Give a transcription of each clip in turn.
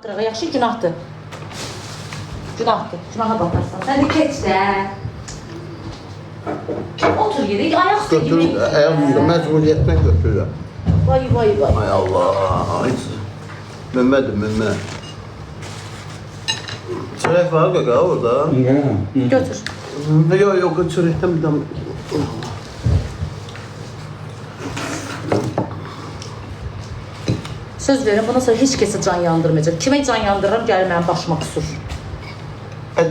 Qırağa yaxşı günahdır. Günahdır. Günaha batarsan. Sən də keç də. Otur yeri, ayaq üstə yemək. Götürür, ayaq üstə məcburiyyətlə götürürəm. Vay vay vay. Ay Allah. Mehmet. Çörək var qaqa orada. Götür. Yok, çörəkdən bir dam. Söz verin, bundan sonra heç kəsə can yandırmayacaq. Kimə can yandırıram, gəlir mənim başıma qısır.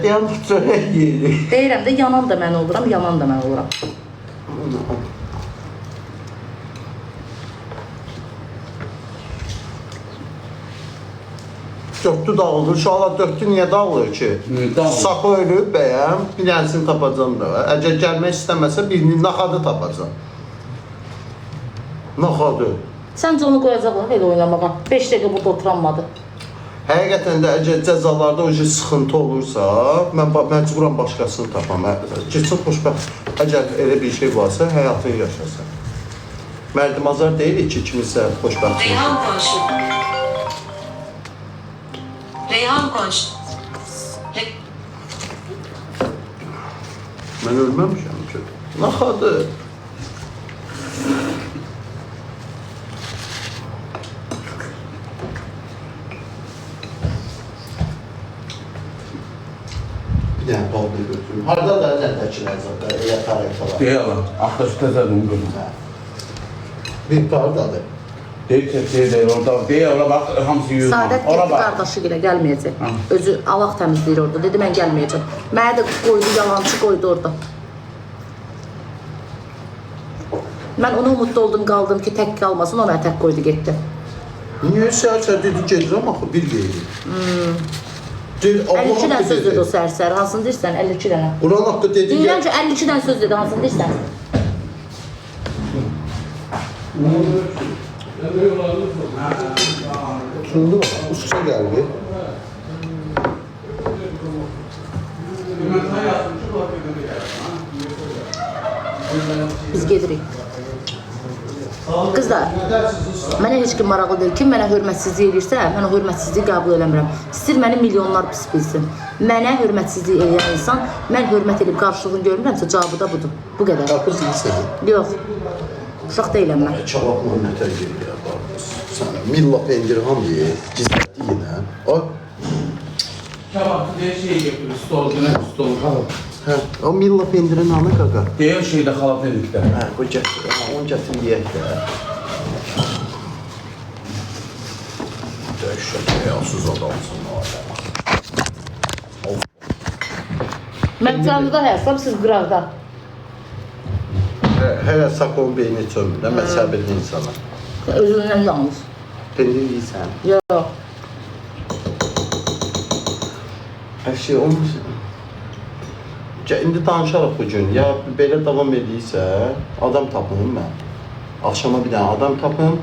Deyəm ki, çörək yeyirik. Deyirəm də, yanan da mən oluram, yanan da mən oluram. Dörtü dağılır. Uşaqlar dörtü niyə dağılır ki? Sapı ölüb bəyəm, bir dənəsini tapacam da. Əgər gəlmək istəməsə, birini naxadı tapacam. Naxadı. Səncə onu qoyacaqlar elə oynamağa. 5 dəqiqə burada oturanmadı. Həqiqətən də əgər cəzalarda o sıxıntı olursa, mən məcburam başqasını tapam. Keçin xoşbəxt. Əgər elə bir şey varsa, həyatını yaşasın. Mərdimazar deyilik ki, kimisə xoşbəxt. Reyhan konuştu. Reyhan konuştu. Mən ölməmişəm ki. Naxadı. Bir dənə balda götürüm. Harada da nəndəkilər zaten, yatar etalar. Deyələ, axtaşı təzədən görüm. Bir qardadır. Deyil, orada. Deyələ, bax, hamısı yuyulma. Sadət getdi qardaşı ilə gəlməyəcək. Özü alaq təmizləyir orada. Dedi, mən gəlməyəcəm. Mənə də qoydu, yalancı qoydu orada. Mən ona umutlu oldum, qaldım ki, tək qalmasın, o mənə tək qoydu, getdi. Niyə səhər dedi, gedirəm axı, bir deyil. 52 dən söz dedi o səhər, hansını deyirsən? 52 dənə. Quran haqqı dedi. Deyirəm ki, 52 dən söz dedi, hansını deyirsən? Şunu bax, usta gəldi. Biz gedirik. Qızlar, mənə heç kim maraqlı deyil. Kim mənə hörmətsizlik edirsə, mən o hörmətsizliyi qəbul eləmirəm. İstir məni milyonlar pis bilsin. Mənə hörmətsizlik edən insan, mən hörmət edib qarşılığını görmürəmsə, cavabı da budur. Bu qədər. Qarpız yiyirsən. Yox. Uşaq deyiləm mən. Çavabla nətər gedir qarpız. Sən milla pendir ham yiyir, gizlətdi yenə. O, Kababı deyir, şey yapıyor, stol, günə stol, xalab. hə, o milla pendirin anı qaqa. Deyir, şeydə xalab dedikdə. Hə, qoy gətir, onu gətir yiyək də. Dəhşət, həyasız adamsın o adama. Mən canlıda həyasam, siz qıraqda. Hələ sakon beyni çömür, məzəbirli insana. Özündən yalnız. Pendir yiyirsən. Yox. Hər şey olmuş. İndi danışarıq bugün. Ya belə davam edirsə, adam tapım mən. Axşama bir dənə adam tapım.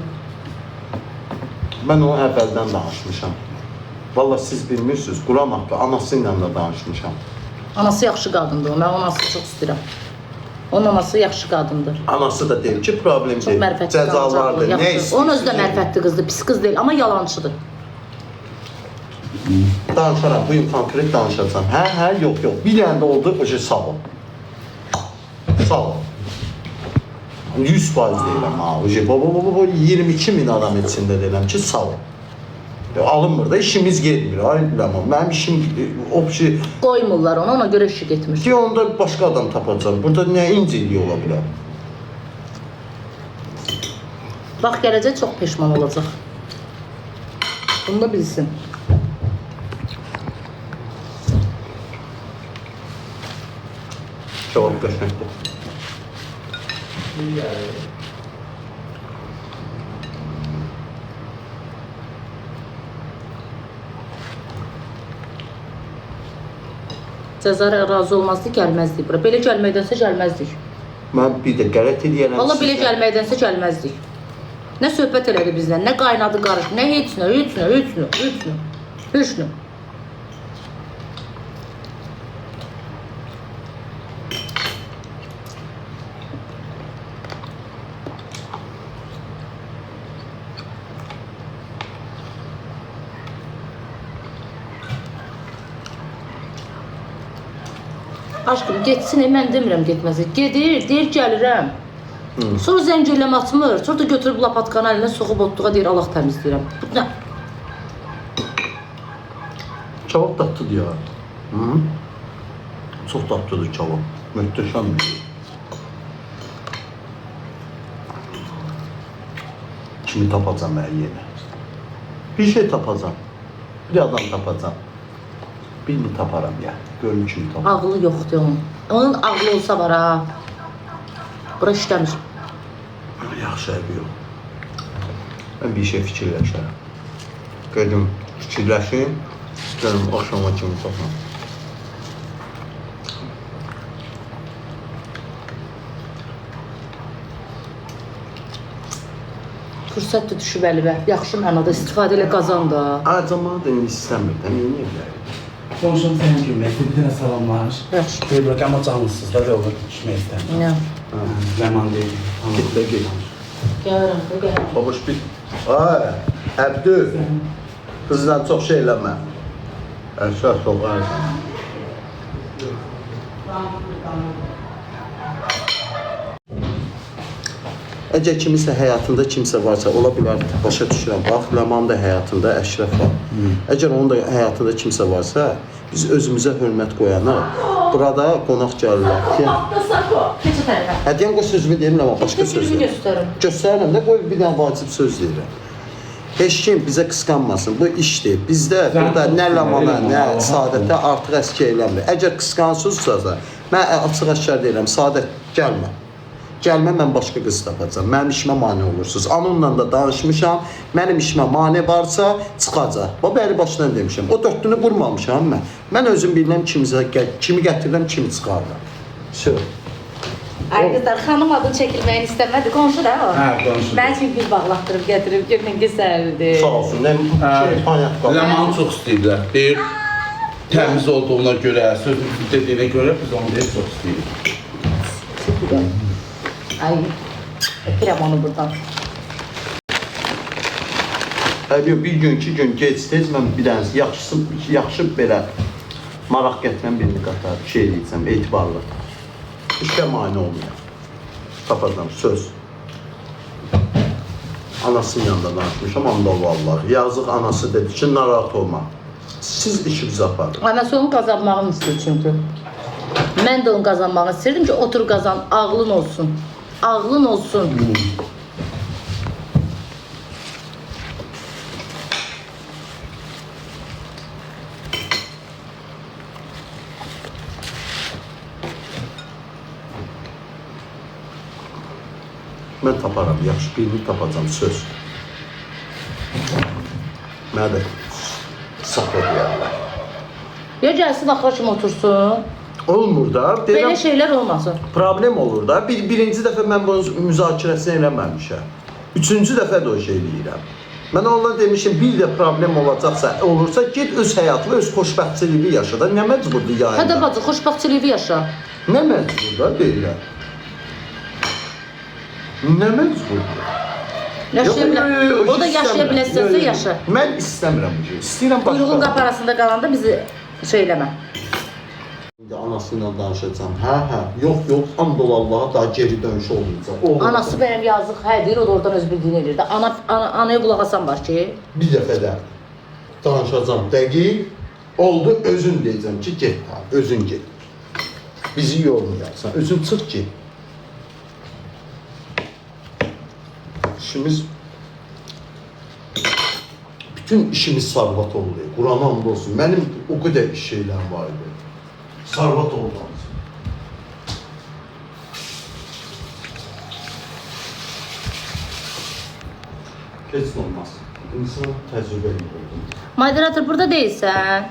Mən onu əvvəldən danışmışam. Valla siz bilmirsiniz, Quran haqqı anası ilə də danışmışam. Anası yaxşı qadındır, mən onun anasını çox istəyirəm. Onun anası yaxşı qadındır. Anası da deyir ki, problem Çox deyil, mərifətli cəzalardır, qadındır. nə Yaxşı. istəyir? Onun özü də mərifətli qızdır, pis qız deyil, amma yalancıdır. Danışaram, bugün konkret danışacağım. Hə, yox. Bir dənə də oldu, o şey sağ ol. Sağ ol. 100% deyirəm ha, o şey, 22 min adam içində deyirəm ki, sağ ol. Alınmır da, işimiz gelmir, ay biləm, mənim işim, o şey, Qoymurlar onu, ona görə işi getmir. ki, onda başqa adam tapacaq. Burada nə inciliyi ola bilər? Bax, gələcək çox peşman olacaq. Bunu da bilsin. Cavab qəşəngdir. Cəza razı olmazdı, gəlməzdik bura. Belə gəlməkdənsə gəlməzdik. Mən bir də qələt edəyərəm. Valla belə gəlməkdənsə gəlməzdik. Nə söhbət elədi bizdən, nə qaynadı qarışdı, nə heç nə. Aşkım getsin, mən demirəm getməsin. Gedir, deyir gəlirəm. Sonra zəng eləm atmır. Sonra da götürüb lapatkanı əlinə soxub otluğa deyir Allah təmizləyirəm. Bu nə? Kebab tatlıdır ya. Hı? Çok tatlıdır kebab. Möhtəşəmdir. Kimi tapacağım ben yine? Bir şey tapacağım. Bir adam tapacağım. Birini taparam ya. Görün kimi taparam. Ağlı yoxdur onun. Onun ağlı olsa var ha. Bura işləmir. Yaxşı əbi yox. Ben bir şey fikirləşərəm. Gedim fikirləşim. Görüm axşama kimi tapam. Fürsət də düşüb əlimə. Yaxşı mənada istifadə elə qazan da. Acama da indi istəmir. Niyə bilərəm? Konuşum senin cümlesi, bir tane salamlamış. Yaxşı. Bir bırak ama canlısız da yolda düşmeyi istemiyorum. Ya. Zaman değil. Git de git. Gəlirəm də, gəlirəm. Babuş bir... Ay, Əbdü. Kızdan çok şey eləmə. Əşraf ol, ay. Əgər kimisə həyatında kimsə varsa, ola bilər, başa düşürəm. Bax, Ləman da həyatında Əşrəf var. Əgər onun da həyatında kimsə varsa, biz özümüzə hörmət qoyanaq, burada qonaq gəlirlər ki, Keçə tərəfə. hədiyən qoy sözümü deyim, Ləman, başqa söz Filmi deyim. göstərim. Göstərirəm də, qoy bir dənə vacib söz deyirəm. Heç kim bizə qısqanmasın, bu işdir. Bizdə burada nə Ləmana, nə Saadətə artıq əski eləmir. Əgər qısqansızsa, mən açıq-aşkar deyirəm, Saadət gəlmə. Gəlmə, mən başqa qız tapacam. Mənim işimə mane olursunuz. Anonla da danışmışam. Mənim işimə mane varsa çıxacaq. Bu bəri başdan demişəm. O dörtlünü qurmamışam mən. Mən özüm bilirəm kimi gətirirəm, kimi çıxarıram. Söz. Ay qızlar, xanım adını çəkilməyini istəmədi. Qonşu da o. Hə, qonşu. Mən üçün gül bağlatdırıb gətirib, görün gözəldir. Sağ olsun. Nə şey, panyak qalır. Lemanı çok istəyirlər. Deyir, təmiz olduğuna görə, sözün dediyinə görə biz onu deyir çox istəyirik. Ay, öpürəm onu buradan. Həbiyo, bir gün, iki gün gec-tez mən bir dənəsi yaxşı belə maraq gətirən birini qatar, şey deyəcəm, etibarlı. İşə mane olmuyor. Tapacam, söz. Anasının yanında danışmışam, anda vallahi. Yazıq anası dedi ki, narahat olma. Siz işinizi aparın. Anası onu qazanmağını istəyir çünki. Mən də onu qazanmağı istəyirdim ki, otur qazan, ağlın olsun. Ağlın olsun. Mən taparam, yaxşı birini tapacam, söz. Mənə də sapır deyərlər. Ya gəlsin, axıra kimi otursun. Olmur da, Belə deyirəm, şeylər olmasın. problem olur da. Birinci dəfə mən bunun müzakirəsini eləməmişəm. Üçüncü dəfə də o şey deyirəm. Mən ondan demişim, bir də problem olursa, get öz həyatı və öz xoşbəxtçiliyi yaşa da. Nə məcburdur yayında? Hədə bacı, xoşbəxtçiliyi yaşa. Nə məcbur da deyirlər. Nə məcburdur? Yaşaya bilər. O da yaşaya biləsənsə yaşa. Mən istəmirəm bu şey. İstəyirəm başqa. Quyruğun qapı arasında qalanda bizi şey eləmə. İndi anasıyla danışacağam. Hə, yox, and ol Allaha daha geri dönüş olmayacaq. Anası mənim yazıq, hə deyir, o da oradan öz bildiyini edir. Anaya qulaq asan var ki. Bir dəfə də danışacağam. Dəqiq oldu, özün deyəcəm ki, get ha, özün get. Bizi yormayarsan, özün çıx get. İşimiz bütün işimiz sarbat oldu. Qurana and olsun. Mənim o qədər iş şeylər var idi. Sarbat oldu. Heç olmaz. İnsan təcrübəli oldu. Moderator burada deyilsən.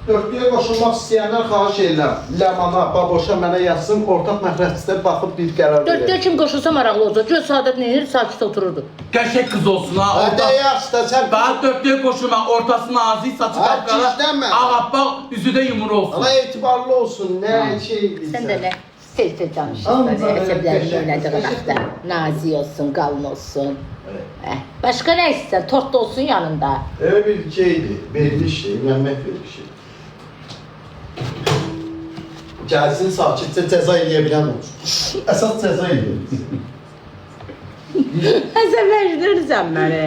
Dörtlüyə qoşulmaq istəyənlər xahiş edirəm. Ləmana, Baboşa mənə yazsın, ortaq məhrəsdə baxıb bir qərar Dörtlüyə verək. kim qoşulsa maraqlı olacaq. Göz Saadət nə edir? Sakit otururdu. Gerçek kız olsun ha. Hadi yaşda sen... Ben dörtlüğe koşuma, ortası nazik, saçı Ha, kapkara, çişlenme. ağappaq, yüzü de yumru olsun. Ama etibarlı olsun, ne şey Sən də nə? Tez-tez danışırsan, əsəblərini oynadığı vaxtda. Nazik olsun, qalın olsun. Başqa nə istəyirsən? Tort da olsun yanında. Öyle bir şeydi, veriliş şey, evlenmek verilişi. Gelsin sakitçe ceza eləyə olsun. Esas ceza eləyə Əsəbləşdirirsən məni.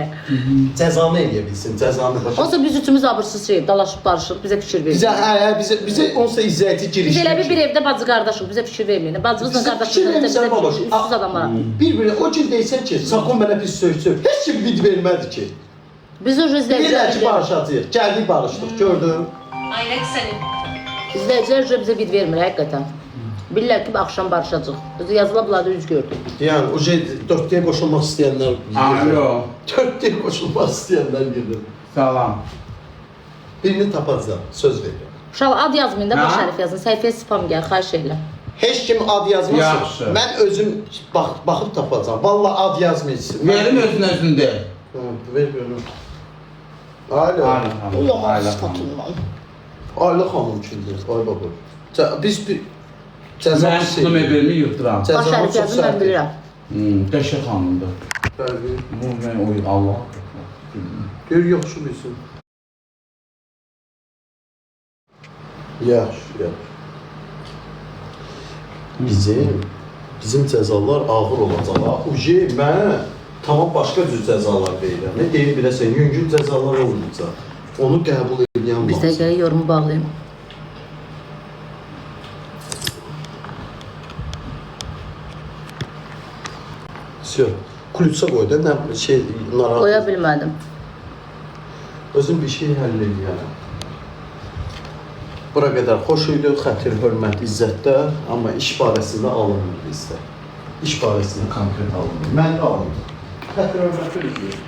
Cezanı eləyə bilsin, cezanı başa. Olsa biz üçümüz abırsız şey, dalaşıb barışıb, bizə fikir verin. Bize onsa izleyici Biz girişi. elə bir evdə bacı qardaşıq, bizə fikir verməyin. Bacımızla qardaşımızla bizə üstsüz adamlara. Bir-birine o cür deysən ki, sakın mənə pis söz. Heç kim vid vermədi ki. Biz o Deyirlər ki, izləyicilər barışacağıq. Gəldik, barışdıq, gördün. Aylak senin. izləyicilər bizə vid vermir həqiqətən. Bilirlər ki, axşam barışacaq. Özü yazıla bunlarda üz gördüm. Yəni, o şey, dörtlüyə qoşulmaq istəyənlər Alo. Dörtlüyə qoşulmaq istəyənlər gedir. Salam. Birini tapacaq, söz verirəm. Uşaq ad yazmayın da, baş Hə? hərf yazın. Səhifəyə spam gəl, xahiş elə. Heç kim ad yazmasın. Yaxşı. Mən özüm baxıb tapacağam. Vallahi ad yazmayın. Verim özünə. Ver görüm. Alo. Ulamaz sıfatından. Ayla xanım kimdir? Ay baba. Biz bir Mən cəza tutum evimi yırtıram. Baş Cəzanı hərf çox yazın, mən sərtdir. bilirəm. Qəşə xanımdır. Bəli. Bu mən oy Allah. Gör yaxşı bilsin. Yaxşı. Bizim cəzalar ağır olacaq. Uje mən tamam başqa cür cəzalar verirəm. Ne deyim biləsən, yüngül cəzalar olmayacaq. Onu qəbul edən Biz də lazım. gələ yorumu bağlayın. Sür. Kulüpsə qoy da, nə şey narahat. Qoya bilmədim. Özüm bir şey həll edirəm. Bura qədər xoş idi, xətir, hörmət, izzətdə, amma iş barəsində alınmır bizdə. İş barəsində konkret alınmır. Mən də alınmır. Xətir, hörmət ödəyir.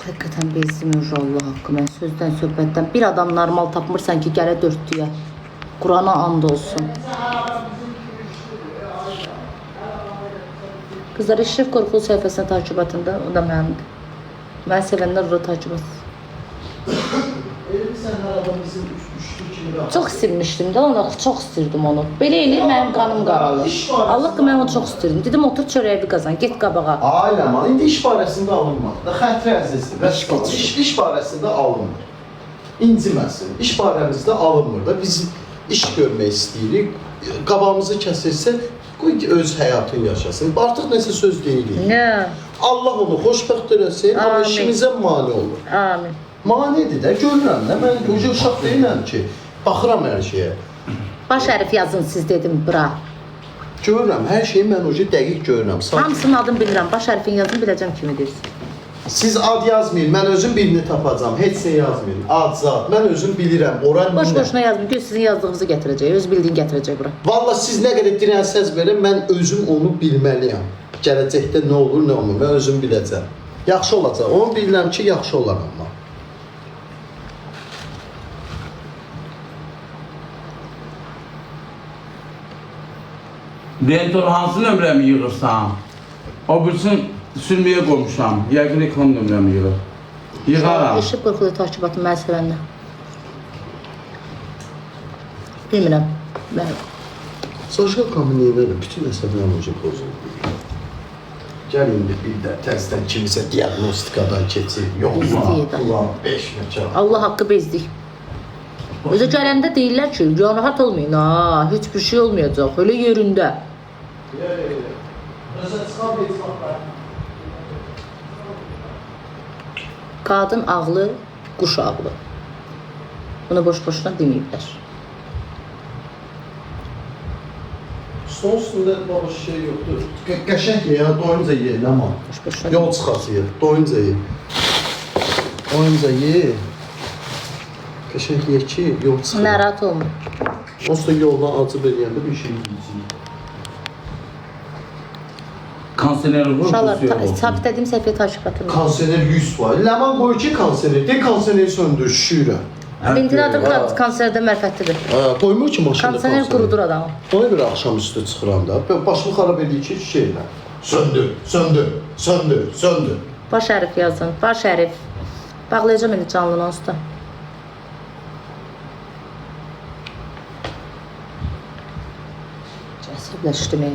Həqiqətən bezdim Allah haqqı. Mən sözdən, söhbətdən bir adam normal tapmırsan ki, gələ dörtlüyə. Qurana and olsun. Qızlar, İşrif Qorxulu səhifəsində takibatında, o da mənimdir. Mən sevənlər orada takip etsin. Sən hər adam bizim üçlü kimi rahat. Çox sevmişdim də onu, çox istirdim onu. Belə eləyir, mənim qanım qaralır. Allah ki, mən onu çox istirdim. Dedim, otur çörəyi qazan, get qabağa. Ailəm, indi iş barəsində alınmır. Da xətri əzizdir. İş barəsində alınmır. İnciməsin. İş barəmizdə alınmır da. Biz iş görmək istəyirik. Qabağımızı kəsilsə, qoy ki, öz həyatını yaşasın. Artıq nəsə söz deyirik. Nə? Allah onu xoşbəxt eləsin, amma Amin. işimizə mane olur. Amin. Manidir də, görürəm də. Mən uca uşaq deyiləm ki, baxıram hər şeyə. Baş hərf yazın siz dedim, bura. Görürəm, hər şeyi mən uca dəqiq görürəm. Hamısının adını bilirəm, baş hərfini yazın, biləcəm kimidir. Siz ad yazmayın, mən özüm birini tapacağam. Heç şey yazmayın. Ad, zat. Mən özüm bilirəm. Ora Boş-boşuna yazmayın, göz sizin yazdığınızı gətirəcək, öz bildiyin gətirəcək bura. Valla siz nə qədər dirənsəz verin, mən özüm onu bilməliyəm. Gələcəkdə nə olur, nə olmur, mən özüm biləcəm. Yaxşı olacaq, onu bilirəm ki, yaxşı olar amma. Dentor hansı nömrəmi yığırsan? O bilsin sürməyə qoymuşam. Yəqin ekran nömrəmi yığır. Yığaram. Eşib qorxulu takibatın mən sevəndə. Bilmirəm. Mən Sosial kommuniyyə verin, bütün əsəblər olacaq pozulur. Gəl indi bir də təzdən kimisə diagnostikadan keçir. İstəyir. Ulan, 5 meçə. Allah haqqı bezdik. Özə gələndə deyirlər ki, narahat olmayın ha, heç bir şey olmayacaq, öyle yerində. Qadın ağlı, quş ağlı. Bunu boş-boşuna deməyiblər. Son üstündə baba şey yoxdur. Qəşəng ye ya, doyunca ye, nə mal. Boş-boşuna Yol çıxası ye, doyunca ye. Doyunca ye. Qəşəng ye ki, yol çıxır. narahat olmayın. Onsuz da yoldan acı eləyəndə bir şey yiyəcək. Konsener olur, Uşaqlar, bu suya sabit edeyim səhviyyə taşıqatını. Konsener 100%. Ləman qoy ki, konsener. De konseneri söndür, şişirəm. Ventilator konserdə mərfətlidir. Qoymur ki, maşında Konsener qurudur adamı. Ona görə axşam üstü çıxıram da. Başımı xarab edir ki, şeylə. Söndür, söndür, söndür, söndür. Baş hərif yazın, baş hərif. Bağlayacağım indi canlını onsuz da. Əsəbləşdim.